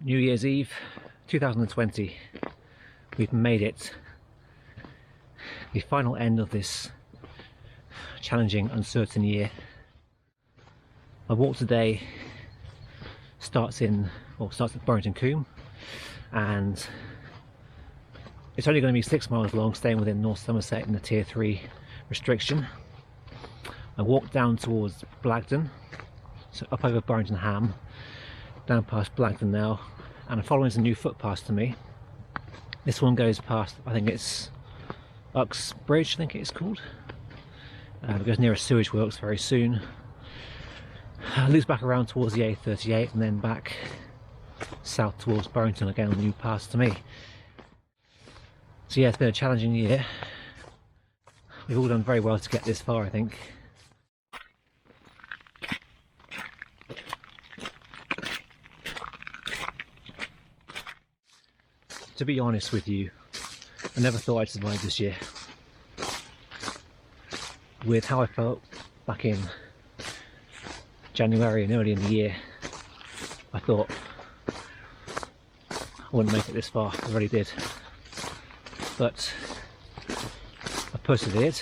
New Year's Eve 2020. We've made it. The final end of this challenging, uncertain year. My walk today starts at Burrington Combe, and it's only going to be 6 miles long, staying within North Somerset in the Tier 3 restriction. I walk down towards Blagdon, so up over Burrington Ham, down past Blagdon now, and I'm following some new footpaths to me. This one goes past, I think it's Uxbridge, I think it's called. It goes near a sewage works very soon. Loops back around towards the A38 and then back south towards Burrington again on new paths to me. So yeah, it's been a challenging year. We've all done very well to get this far, I think. To be honest with you, I never thought I'd survive this year. With how I felt back in January and early in the year, I thought I wouldn't make it this far. I really did. But I persevered.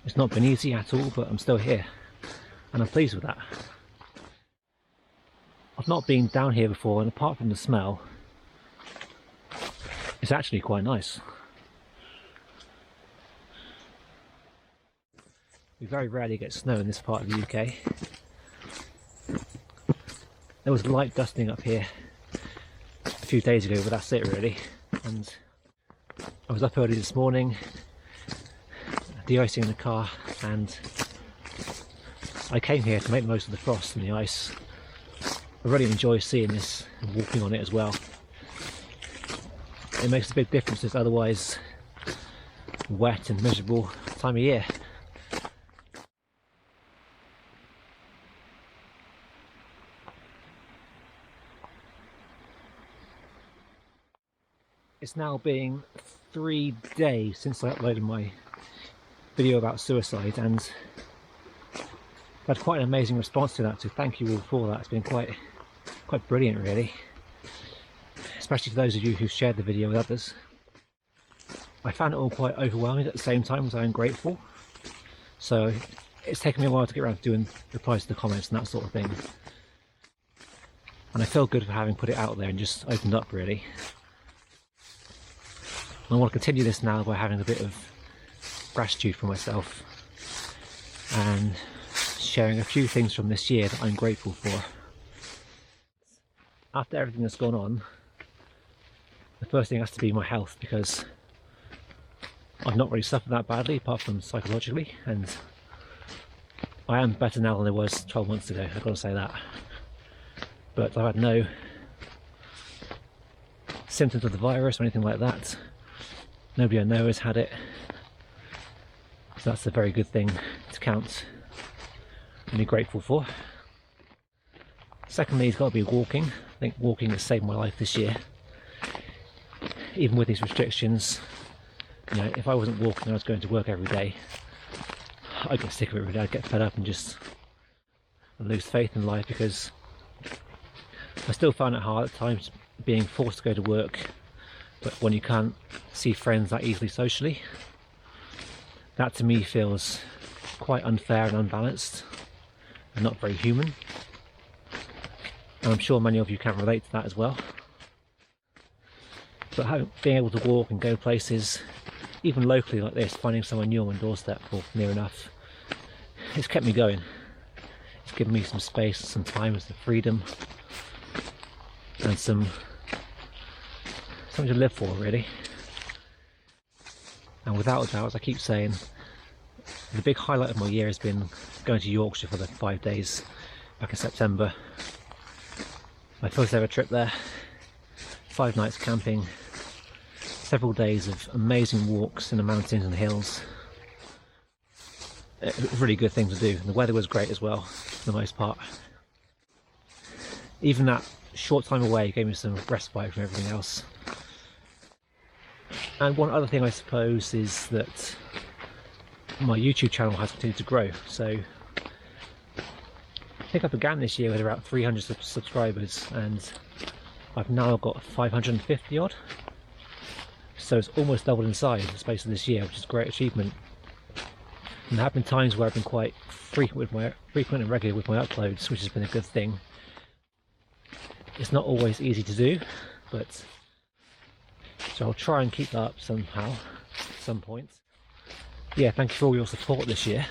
It's not been easy at all, but I'm still here and I'm pleased with that. I've not been down here before, and apart from the smell, it's actually quite nice. We very rarely get snow in this part of the UK. There was light dusting up here a few days ago, but that's it really. And I was up early this morning, de-icing the car, and I came here to make the most of the frost and the ice. I really enjoy seeing this and walking on it as well. It makes a big difference to this otherwise wet and miserable time of year. It's now been 3 days since I uploaded my video about suicide, and I've had quite an amazing response to that, so thank you all for that. It's been quite brilliant really, especially for those of you who shared the video with others. I found it all quite overwhelming at the same time as I'm grateful, so it's taken me a while to get around to doing replies to the comments and that sort of thing, and I feel good for having put it out there and just opened up really. I want to continue this now by having a bit of gratitude for myself and sharing a few things from this year that I'm grateful for. After everything that's gone on, the first thing has to be my health, because I've not really suffered that badly apart from psychologically, and I am better now than I was 12 months ago, I've got to say that. But I've had no symptoms of the virus or anything like that. Nobody I know has had it, so that's a very good thing to count and be grateful for. Secondly, it's got to be walking. I think walking has saved my life this year. Even with these restrictions, you know, if I wasn't walking, I was going to work every day, I'd get sick of it really. I'd get fed up and just lose faith in life, because I still find it hard at times being forced to go to work, but when you can't see friends that easily socially, that to me feels quite unfair and unbalanced and not very human. And I'm sure many of you can relate to that as well. But being able to walk and go places, even locally like this, finding someone new on my doorstep or near enough, it's kept me going. It's given me some space, some time, some freedom, and something to live for really. And without a doubt, as I keep saying, the big highlight of my year has been going to Yorkshire for the 5 days back in September. My first ever trip there, 5 nights camping, several days of amazing walks in the mountains and the hills. It was a really good thing to do, and the weather was great as well for the most part. Even that short time away gave me some respite from everything else. And one other thing I suppose is that my YouTube channel has continued to grow, so think I began this year with about 300 subscribers, and I've now got 550 odd. So it's almost doubled in size in the space of this year, which is a great achievement. And there have been times where I've been quite frequent and regular with my uploads, which has been a good thing. It's not always easy to do, but so I'll try and keep that up somehow, at some point. Yeah, thank you for all your support this year.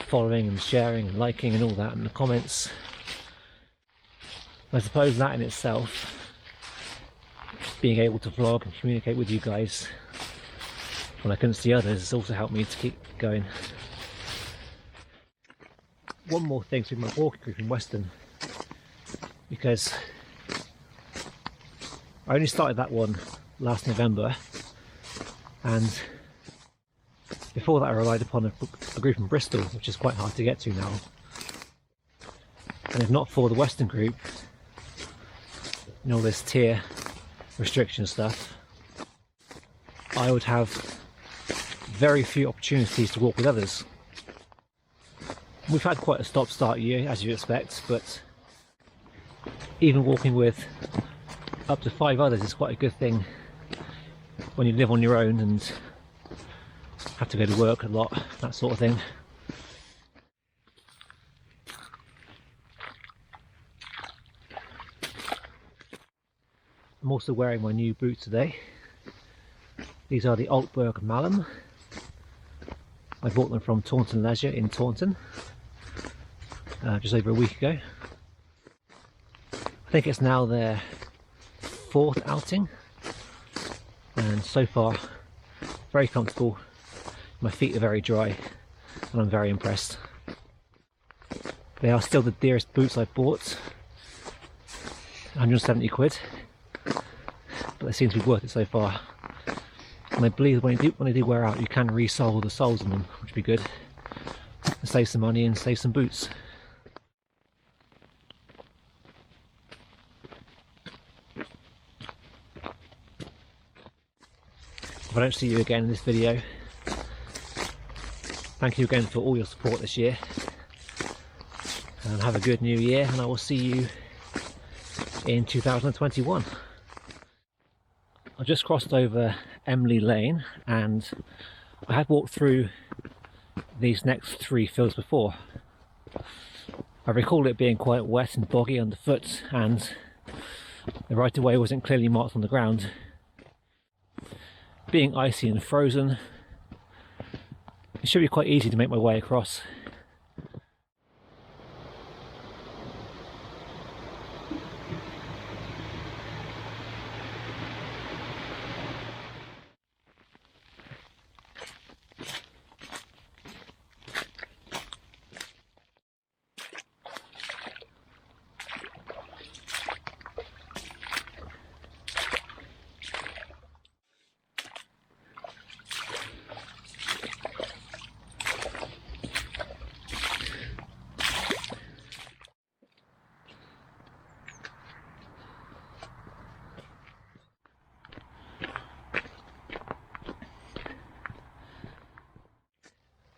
Following and sharing and liking and all that, and the comments. I suppose that in itself, being able to vlog and communicate with you guys when I couldn't see others, has also helped me to keep going. One more thing to my walking group in Weston, because I only started that one last November, and before that I relied upon a group in Bristol, which is quite hard to get to now. And if not for the Western group and all this tier restriction stuff, I would have very few opportunities to walk with others. We've had quite a stop-start year, as you expect, but even walking with up to 5 others is quite a good thing when you live on your own and have to go to work a lot, that sort of thing. I'm also wearing my new boots today. These are the Altberg Malum. I bought them from Taunton Leisure in Taunton just over a week ago. I think it's now their 4th outing, and so far very comfortable. My feet are very dry and I'm very impressed. They are still the dearest boots I've bought, 170 quid, but they seem to be worth it so far. And I believe when they do wear out, you can resole the soles on them, which would be good. Save some money and save some boots. If I don't see you again in this video, thank you again for all your support this year, and have a good new year, and I will see you in 2021. I've just crossed over Emily Lane, and I had walked through these next 3 fields before. I recall it being quite wet and boggy underfoot, and the right of way wasn't clearly marked on the ground. Being icy and frozen, it should be quite easy to make my way across.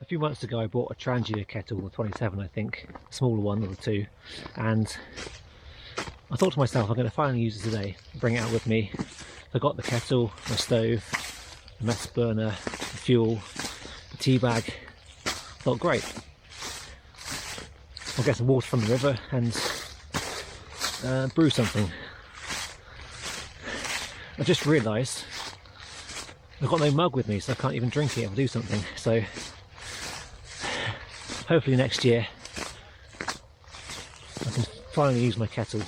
A few months ago I bought a Trangia kettle, the 27 I think, a smaller one of the 2, and I thought to myself, I'm going to finally use it today, bring it out with me. I got the kettle, my stove, the mess burner, the fuel, the tea bag. I thought, great, I'll get some water from the river and brew something. I just realised I've got no mug with me, so I can't even drink it or do something. So hopefully next year I can finally use my kettle